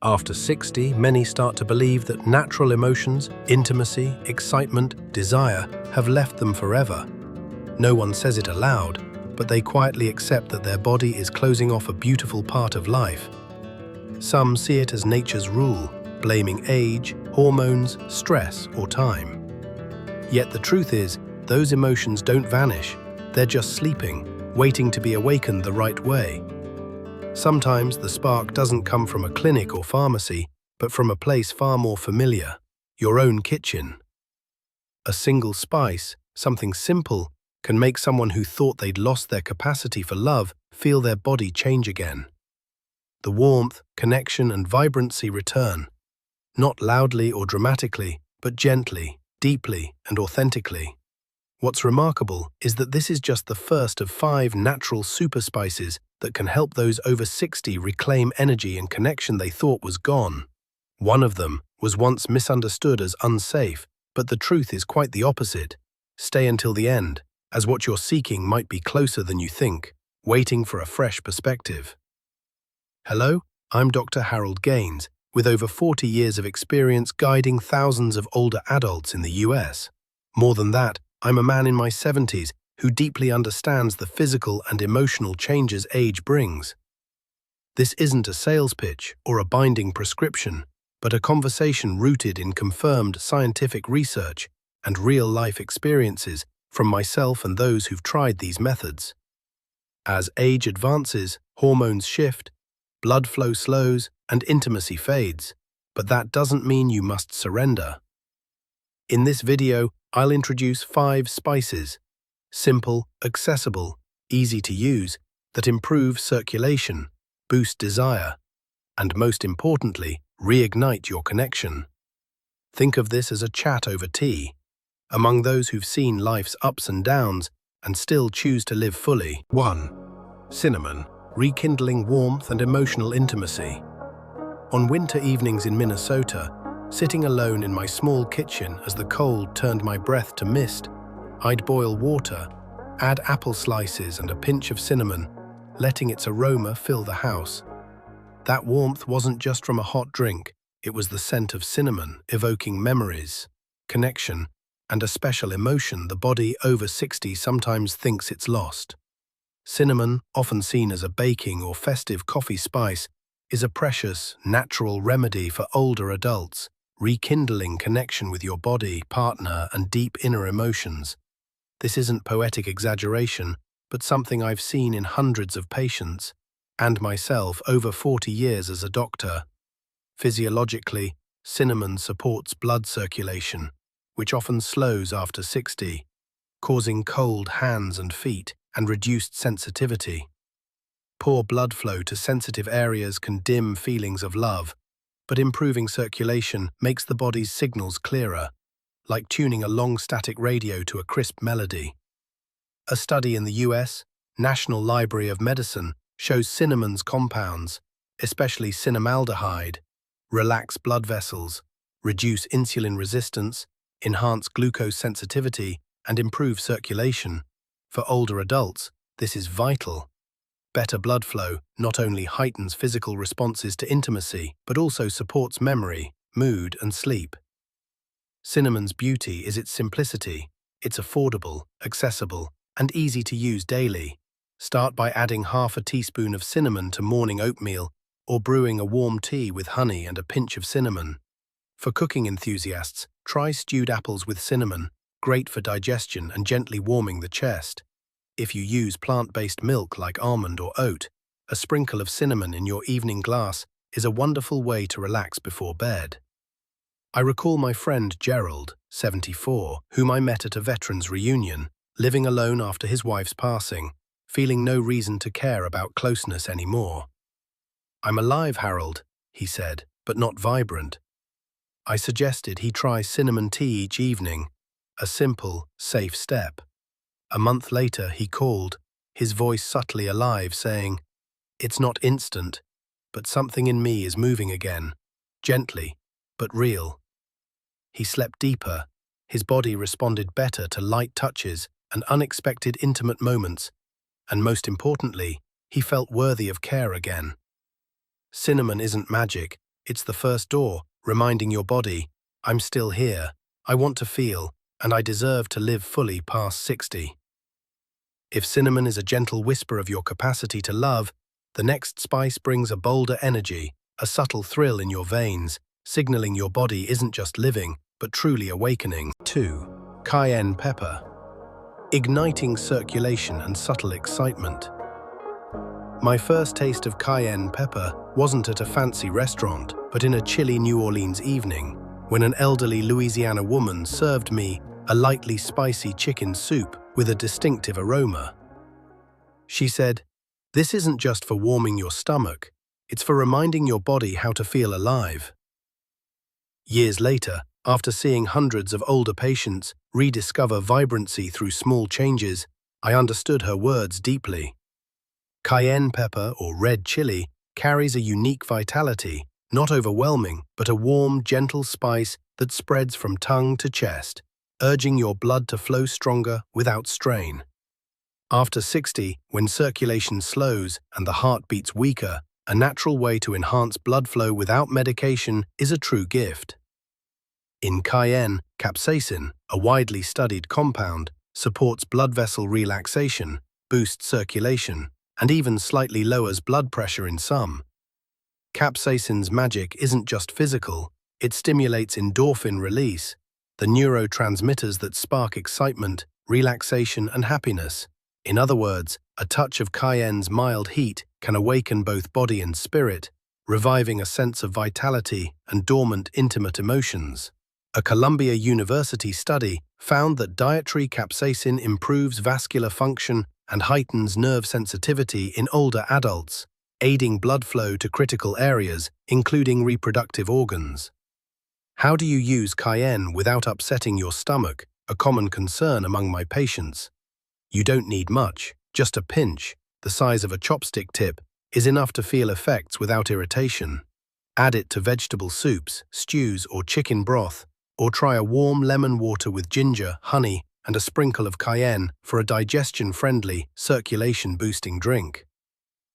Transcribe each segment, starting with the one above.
After 60, many start to believe that natural emotions, intimacy, excitement, desire have left them forever. No one says it aloud, but they quietly accept that their body is closing off a beautiful part of life. Some see it as nature's rule, blaming age, hormones, stress, or time. Yet the truth is, those emotions don't vanish. They're just sleeping, waiting to be awakened the right way. Sometimes the spark doesn't come from a clinic or pharmacy, but from a place far more familiar, your own kitchen. A single spice, something simple, can make someone who thought they'd lost their capacity for love feel their body change again. The warmth, connection, and vibrancy return, not loudly or dramatically, but gently, deeply, and authentically. What's remarkable is that this is just the first of 5 natural super spices that can help those over 60 reclaim energy and connection they thought was gone. One of them was once misunderstood as unsafe, but the truth is quite the opposite. Stay until the end, as what you're seeking might be closer than you think, waiting for a fresh perspective. Hello, I'm Dr. Harold Gaines, with over 40 years of experience guiding thousands of older adults in the US. More than that, I'm a man in my 70s who deeply understands the physical and emotional changes age brings. This isn't a sales pitch or a binding prescription, but a conversation rooted in confirmed scientific research and real-life experiences from myself and those who've tried these methods. As age advances, hormones shift, blood flow slows, and intimacy fades, but that doesn't mean you must surrender. In this video, I'll introduce 5 spices, simple, accessible, easy to use, that improve circulation, boost desire, and most importantly, reignite your connection. Think of this as a chat over tea, among those who've seen life's ups and downs and still choose to live fully. 1. Cinnamon, rekindling warmth and emotional intimacy. On winter evenings in Minnesota, sitting alone in my small kitchen as the cold turned my breath to mist, I'd boil water, add apple slices and a pinch of cinnamon, letting its aroma fill the house. That warmth wasn't just from a hot drink, it was the scent of cinnamon evoking memories, connection, and a special emotion the body over 60 sometimes thinks it's lost. Cinnamon, often seen as a baking or festive coffee spice, is a precious, natural remedy for older adults, rekindling connection with your body, partner, and deep inner emotions. This isn't poetic exaggeration, but something I've seen in hundreds of patients, and myself over 40 years as a doctor. Physiologically, cinnamon supports blood circulation, which often slows after 60, causing cold hands and feet and reduced sensitivity. Poor blood flow to sensitive areas can dim feelings of love, but improving circulation makes the body's signals clearer, like tuning a long static radio to a crisp melody. A study in the US National Library of Medicine shows cinnamon's compounds, especially cinnamaldehyde, relax blood vessels, reduce insulin resistance, enhance glucose sensitivity, and improve circulation. For older adults, this is vital. Better blood flow not only heightens physical responses to intimacy, but also supports memory, mood, and sleep. Cinnamon's beauty is its simplicity. It's affordable, accessible, and easy to use daily. Start by adding half a teaspoon of cinnamon to morning oatmeal or brewing a warm tea with honey and a pinch of cinnamon. For cooking enthusiasts, try stewed apples with cinnamon, great for digestion and gently warming the chest. If you use plant-based milk like almond or oat, a sprinkle of cinnamon in your evening glass is a wonderful way to relax before bed. I recall my friend Gerald, 74, whom I met at a veterans reunion, living alone after his wife's passing, feeling no reason to care about closeness anymore. "I'm alive, Harold," he said, "but not vibrant." I suggested he try cinnamon tea each evening, a simple, safe step. A month later, he called, his voice subtly alive, saying, "It's not instant, but something in me is moving again, gently, but real." He slept deeper, his body responded better to light touches and unexpected intimate moments, and most importantly, he felt worthy of care again. Cinnamon isn't magic, It's the first door, reminding your body, I'm still here, I want to feel, and I deserve to live fully past 60. If cinnamon is a gentle whisper of your capacity to love, the next spice brings a bolder energy, a subtle thrill in your veins, signaling your body isn't just living, but truly awakening. 2. Cayenne pepper. Igniting circulation and subtle excitement. My first taste of cayenne pepper wasn't at a fancy restaurant, but in a chilly New Orleans evening, when an elderly Louisiana woman served me a lightly spicy chicken soup with a distinctive aroma. She said, "This isn't just for warming your stomach, it's for reminding your body how to feel alive." Years later, after seeing hundreds of older patients rediscover vibrancy through small changes, I understood her words deeply. Cayenne pepper, or red chili, carries a unique vitality, not overwhelming, but a warm, gentle spice that spreads from tongue to chest, urging your blood to flow stronger without strain. After 60, when circulation slows and the heart beats weaker, a natural way to enhance blood flow without medication is a true gift. In cayenne, capsaicin, a widely studied compound, supports blood vessel relaxation, boosts circulation, and even slightly lowers blood pressure in some. Capsaicin's magic isn't just physical, it stimulates endorphin release, the neurotransmitters that spark excitement, relaxation, and happiness. In other words, a touch of cayenne's mild heat can awaken both body and spirit, reviving a sense of vitality and dormant intimate emotions. A Columbia University study found that dietary capsaicin improves vascular function and heightens nerve sensitivity in older adults, aiding blood flow to critical areas, including reproductive organs. How do you use cayenne without upsetting your stomach? A common concern among my patients. You don't need much, just a pinch, the size of a chopstick tip, is enough to feel effects without irritation. Add it to vegetable soups, stews, or chicken broth, or try a warm lemon water with ginger, honey, and a sprinkle of cayenne for a digestion-friendly, circulation-boosting drink.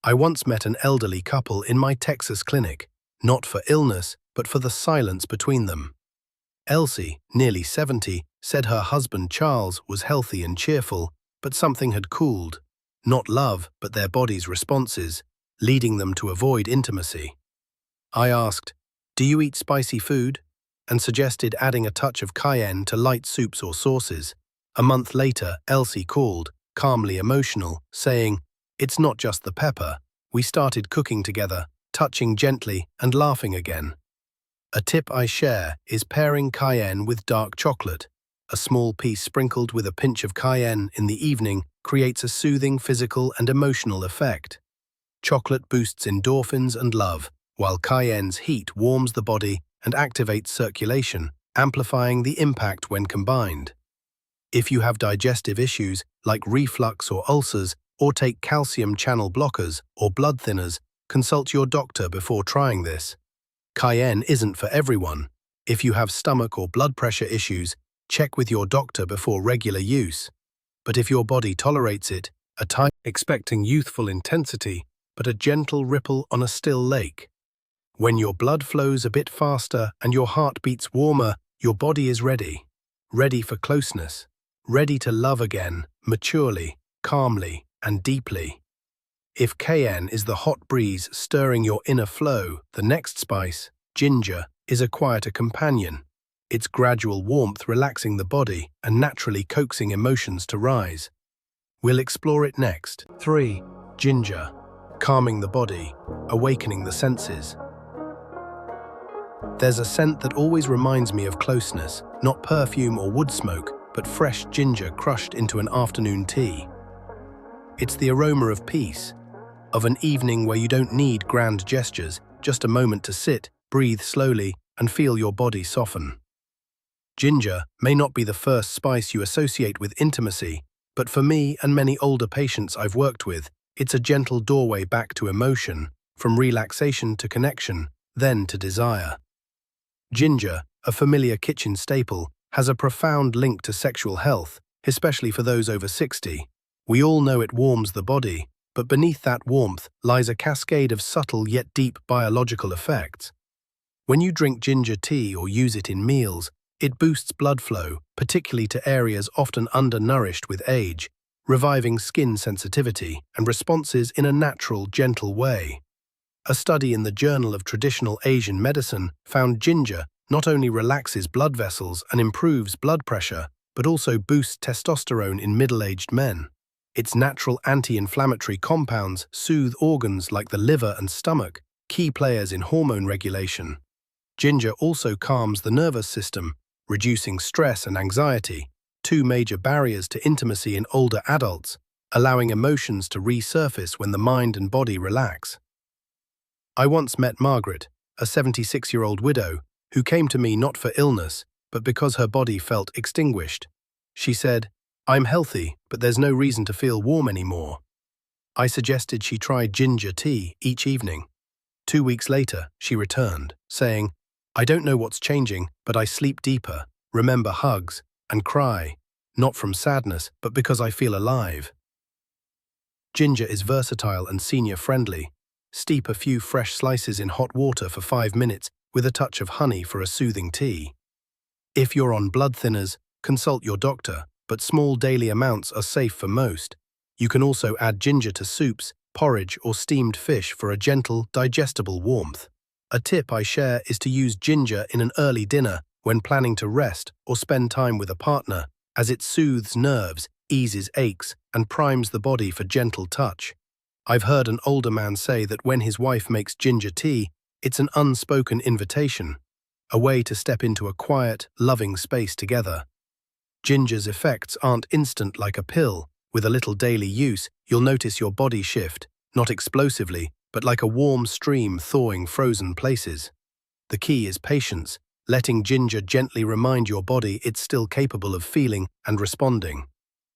I once met an elderly couple in my Texas clinic, not for illness, but for the silence between them. Elsie, nearly 70, said her husband Charles was healthy and cheerful, but something had cooled. Not love, but their body's responses, leading them to avoid intimacy. I asked, "Do you eat spicy food?" and suggested adding a touch of cayenne to light soups or sauces. A month later, Elsie called, calmly emotional, saying, "It's not just the pepper. We started cooking together, touching gently and laughing again." A tip I share is pairing cayenne with dark chocolate. A small piece sprinkled with a pinch of cayenne in the evening creates a soothing physical and emotional effect. Chocolate boosts endorphins and love, while cayenne's heat warms the body and activates circulation, amplifying the impact when combined. If you have digestive issues like reflux or ulcers, or take calcium channel blockers or blood thinners, consult your doctor before trying this. Cayenne isn't for everyone. If you have stomach or blood pressure issues, check with your doctor before regular use. But if your body tolerates it, expecting youthful intensity, but a gentle ripple on a still lake. When your blood flows a bit faster and your heart beats warmer, your body is ready. Ready for closeness. Ready to love again, maturely, calmly, and deeply. If cayenne is the hot breeze stirring your inner flow, the next spice, ginger, is a quieter companion. Its gradual warmth relaxing the body and naturally coaxing emotions to rise. We'll explore it next. 3. Ginger. Calming the body, awakening the senses. There's a scent that always reminds me of closeness, not perfume or wood smoke, but fresh ginger crushed into an afternoon tea. It's the aroma of peace, of an evening where you don't need grand gestures, just a moment to sit, breathe slowly, and feel your body soften. Ginger may not be the first spice you associate with intimacy, but for me and many older patients I've worked with, it's a gentle doorway back to emotion, from relaxation to connection, then to desire. Ginger, a familiar kitchen staple, has a profound link to sexual health, especially for those over 60. We all know it warms the body, but beneath that warmth lies a cascade of subtle yet deep biological effects. When you drink ginger tea or use it in meals, it boosts blood flow, particularly to areas often undernourished with age, reviving skin sensitivity and responses in a natural, gentle way. A study in the Journal of Traditional Asian Medicine found ginger not only relaxes blood vessels and improves blood pressure, but also boosts testosterone in middle-aged men. Its natural anti-inflammatory compounds soothe organs like the liver and stomach, key players in hormone regulation. Ginger also calms the nervous system, reducing stress and anxiety, two major barriers to intimacy in older adults, allowing emotions to resurface when the mind and body relax. I once met Margaret, a 76-year-old widow, who came to me not for illness, but because her body felt extinguished. She said, "I'm healthy, but there's no reason to feel warm anymore." I suggested she try ginger tea each evening. 2 weeks later, she returned, saying, "I don't know what's changing, but I sleep deeper, remember hugs, and cry, not from sadness, but because I feel alive." Ginger is versatile and senior-friendly. Steep a few fresh slices in hot water for 5 minutes with a touch of honey for a soothing tea. If you're on blood thinners, consult your doctor, but small daily amounts are safe for most. You can also add ginger to soups, porridge, or steamed fish for a gentle, digestible warmth. A tip I share is to use ginger in an early dinner when planning to rest or spend time with a partner, as it soothes nerves, eases aches, and primes the body for gentle touch. I've heard an older man say that when his wife makes ginger tea, it's an unspoken invitation, a way to step into a quiet, loving space together. Ginger's effects aren't instant like a pill. With a little daily use, you'll notice your body shift, not explosively, but like a warm stream thawing frozen places. The key is patience, letting ginger gently remind your body it's still capable of feeling and responding.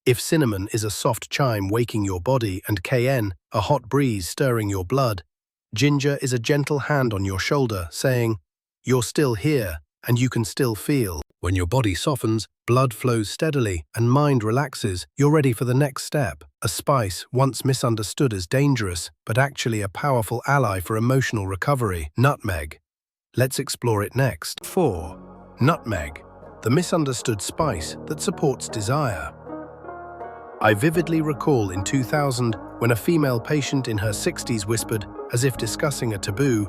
If cinnamon is a soft chime waking your body and cayenne, a hot breeze stirring your blood, ginger is a gentle hand on your shoulder saying, "You're still here, and you can still feel." When your body softens, blood flows steadily, and mind relaxes, you're ready for the next step. A spice once misunderstood as dangerous, but actually a powerful ally for emotional recovery, nutmeg. Let's explore it next. 4. Nutmeg, the misunderstood spice that supports desire. I vividly recall in 2000 when a female patient in her 60s whispered, as if discussing a taboo,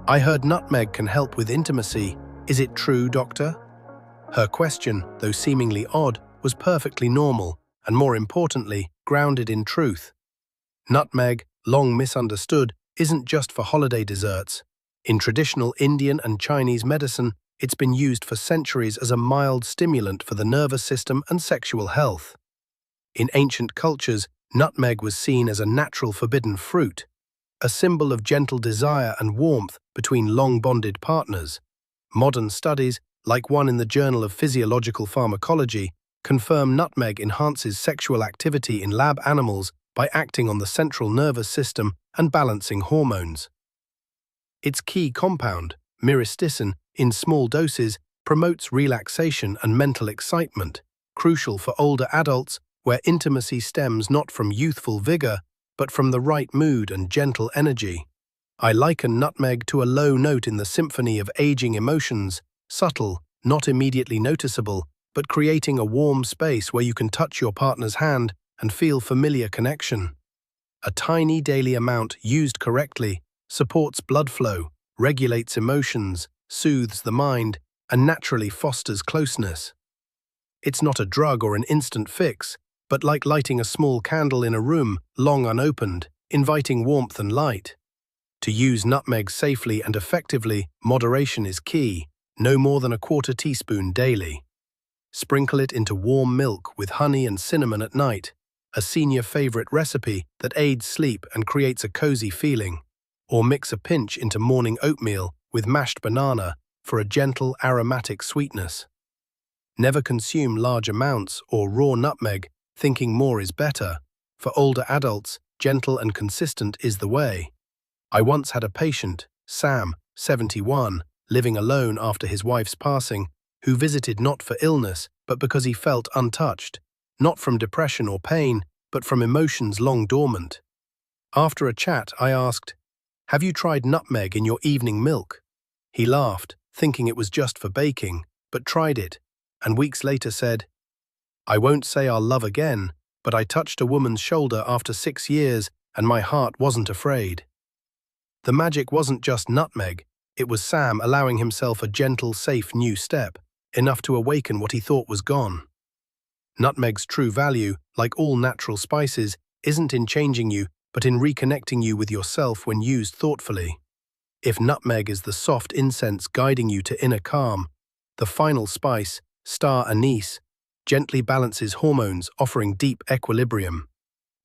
"I heard nutmeg can help with intimacy. Is it true, doctor?" Her question, though seemingly odd, was perfectly normal and, more importantly, grounded in truth. Nutmeg, long misunderstood, isn't just for holiday desserts. In traditional Indian and Chinese medicine, it's been used for centuries as a mild stimulant for the nervous system and sexual health. In ancient cultures, nutmeg was seen as a natural forbidden fruit, a symbol of gentle desire and warmth between long-bonded partners. Modern studies, like one in the Journal of Physiological Pharmacology, confirm nutmeg enhances sexual activity in lab animals by acting on the central nervous system and balancing hormones. Its key compound, myristicin, in small doses, promotes relaxation and mental excitement, crucial for older adults where intimacy stems not from youthful vigor, but from the right mood and gentle energy. I liken nutmeg to a low note in the symphony of aging emotions, subtle, not immediately noticeable, but creating a warm space where you can touch your partner's hand and feel familiar connection. A tiny daily amount used correctly supports blood flow, regulates emotions, soothes the mind, and naturally fosters closeness. It's not a drug or an instant fix, but like lighting a small candle in a room long unopened, inviting warmth and light. To use nutmeg safely and effectively, moderation is key. No more than a quarter teaspoon daily. Sprinkle it into warm milk with honey and cinnamon at night, a senior favorite recipe that aids sleep and creates a cozy feeling. Or mix a pinch into morning oatmeal with mashed banana for a gentle aromatic sweetness. Never consume large amounts or raw nutmeg, thinking more is better. For older adults, gentle and consistent is the way. I once had a patient, Sam, 71, living alone after his wife's passing, who visited not for illness, but because he felt untouched, not from depression or pain, but from emotions long dormant. After a chat, I asked, "Have you tried nutmeg in your evening milk?" He laughed, thinking it was just for baking, but tried it, and weeks later said, "I won't say I'll love again, but I touched a woman's shoulder after 6 years and my heart wasn't afraid." The magic wasn't just nutmeg, it was Sam allowing himself a gentle, safe new step, enough to awaken what he thought was gone. Nutmeg's true value, like all natural spices, isn't in changing you, but in reconnecting you with yourself when used thoughtfully. If nutmeg is the soft incense guiding you to inner calm, the final spice, star anise, gently balances hormones, offering deep equilibrium.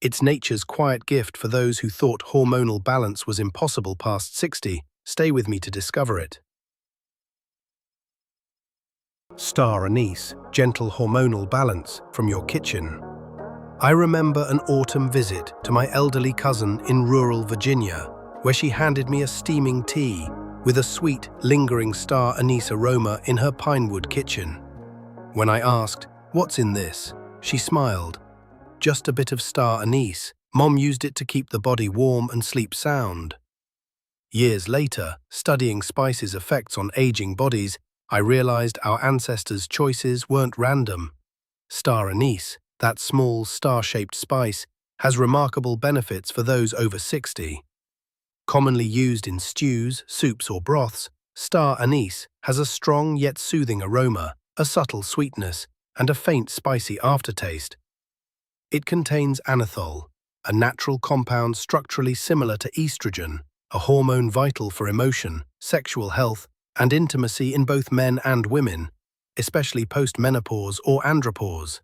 It's nature's quiet gift for those who thought hormonal balance was impossible past 60. Stay with me to discover it. Star anise, gentle hormonal balance from your kitchen. I remember an autumn visit to my elderly cousin in rural Virginia, where she handed me a steaming tea with a sweet, lingering star anise aroma in her pinewood kitchen. When I asked, "What's in this?" she smiled. "Just a bit of star anise. Mom used it to keep the body warm and sleep sound." Years later, studying spices' effects on aging bodies, I realized our ancestors' choices weren't random. Star anise, that small, star-shaped spice, has remarkable benefits for those over 60. Commonly used in stews, soups or broths, star anise has a strong yet soothing aroma, a subtle sweetness, and a faint spicy aftertaste. It contains anethole, a natural compound structurally similar to estrogen, a hormone vital for emotion, sexual health, and intimacy in both men and women, especially post-menopause or andropause.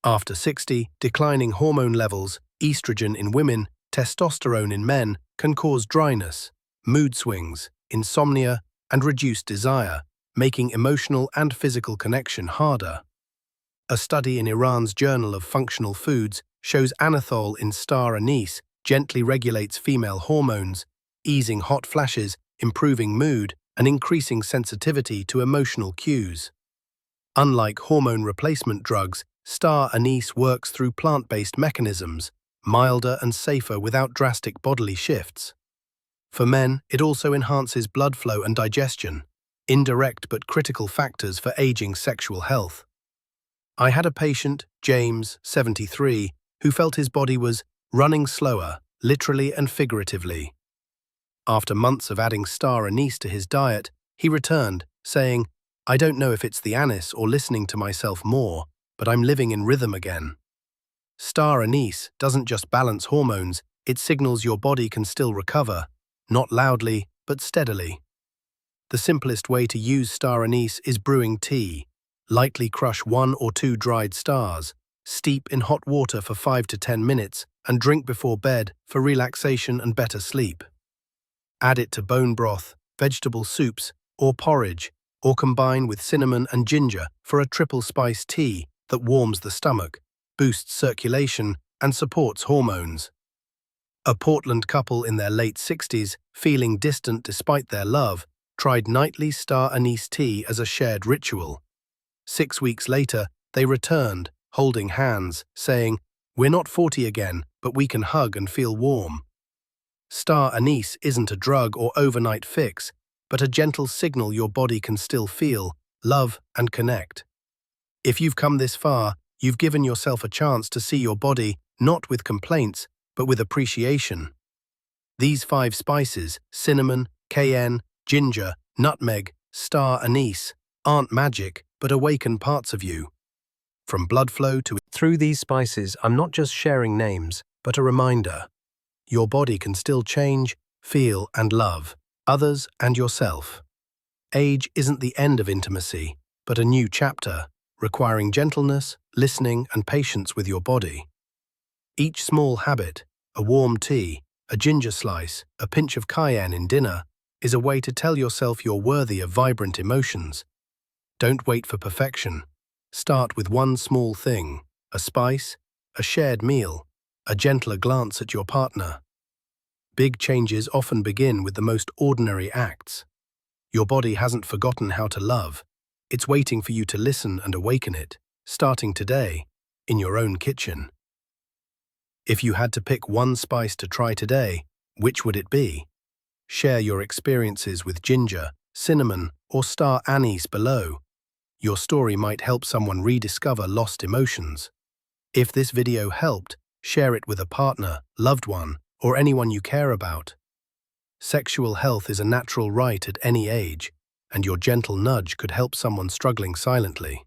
After 60, declining hormone levels, estrogen in women, testosterone in men, can cause dryness, mood swings, insomnia, and reduced desire, making emotional and physical connection harder. A study in Iran's Journal of Functional Foods shows anethole in star anise gently regulates female hormones, easing hot flashes, improving mood, and increasing sensitivity to emotional cues. Unlike hormone replacement drugs, star anise works through plant-based mechanisms, milder and safer without drastic bodily shifts. For men, it also enhances blood flow and digestion, indirect but critical factors for aging sexual health. I had a patient, James, 73, who felt his body was running slower, literally and figuratively. After months of adding star anise to his diet, he returned, saying, "I don't know if it's the anise or listening to myself more, but I'm living in rhythm again." Star anise doesn't just balance hormones, it signals your body can still recover, not loudly, but steadily. The simplest way to use star anise is brewing tea. Lightly crush 1 or 2 dried stars, steep in hot water for 5 to 10 minutes, and drink before bed for relaxation and better sleep. Add it to bone broth, vegetable soups, or porridge, or combine with cinnamon and ginger for a triple spice tea that warms the stomach, boosts circulation, and supports hormones. A Portland couple in their late 60s, feeling distant despite their love, tried nightly star anise tea as a shared ritual. 6 weeks later, they returned, holding hands, saying, "We're not 40 again, but we can hug and feel warm." Star anise isn't a drug or overnight fix, but a gentle signal your body can still feel, love, and connect. If you've come this far, you've given yourself a chance to see your body not with complaints, but with appreciation. These 5 spices, cinnamon, cayenne, ginger, nutmeg, star anise, aren't magic, but awaken parts of you. From blood flow to... Through these spices, I'm not just sharing names, but a reminder. Your body can still change, feel, and love others and yourself. Age isn't the end of intimacy, but a new chapter, requiring gentleness, listening, and patience with your body. Each small habit, a warm tea, a ginger slice, a pinch of cayenne in dinner, is a way to tell yourself you're worthy of vibrant emotions. Don't wait for perfection. Start with one small thing, a spice, a shared meal, a gentler glance at your partner. Big changes often begin with the most ordinary acts. Your body hasn't forgotten how to love. It's waiting for you to listen and awaken it, starting today, in your own kitchen. If you had to pick one spice to try today, which would it be? Share your experiences with ginger, cinnamon, or star anise below. Your story might help someone rediscover lost emotions. If this video helped, share it with a partner, loved one, or anyone you care about. Sexual health is a natural right at any age, and your gentle nudge could help someone struggling silently.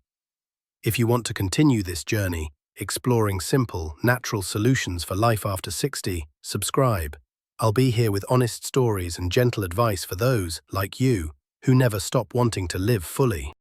If you want to continue this journey, exploring simple, natural solutions for life after 60, subscribe. I'll be here with honest stories and gentle advice for those, like you, who never stop wanting to live fully.